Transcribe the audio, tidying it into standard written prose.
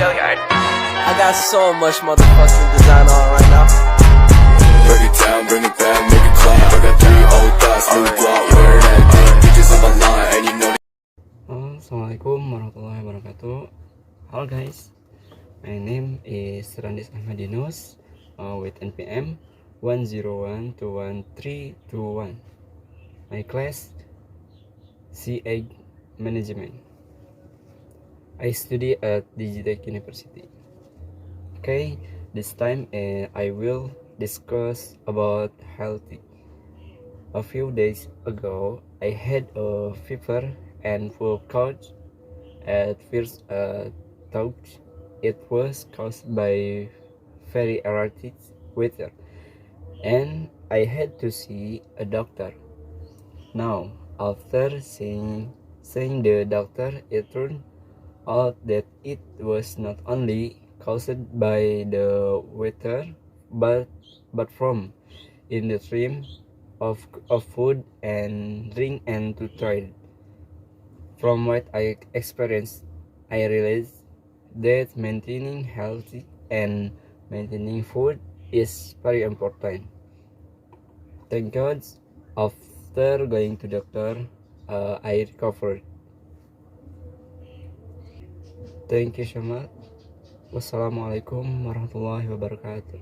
I got so much motherfucking design on right now. Break it down, bring it back, make it clap. I got 3 old thoughts, new block, where that thing. Bitches on my line, and you know. Assalamualaikum warahmatullahi wabarakatuh. Hello guys, my name is Randis Ahmad Yunus with NPM 1012131. My class CA Manajemen. I study at Digitech University. Okay, this time I will discuss about healthy. A few days ago, I had a fever and full cold. At first, thought it was caused by very erratic weather, and I had to see a doctor. Now, after seeing the doctor, it turned out that it was not only caused by the weather, but from in the stream of food and drink and to trade. From what I experienced, I realized that maintaining healthy and maintaining food is very important. Thank God, after going to doctor, I recovered. Thank you so much. Wassalamualaikum warahmatullahi wabarakatuh.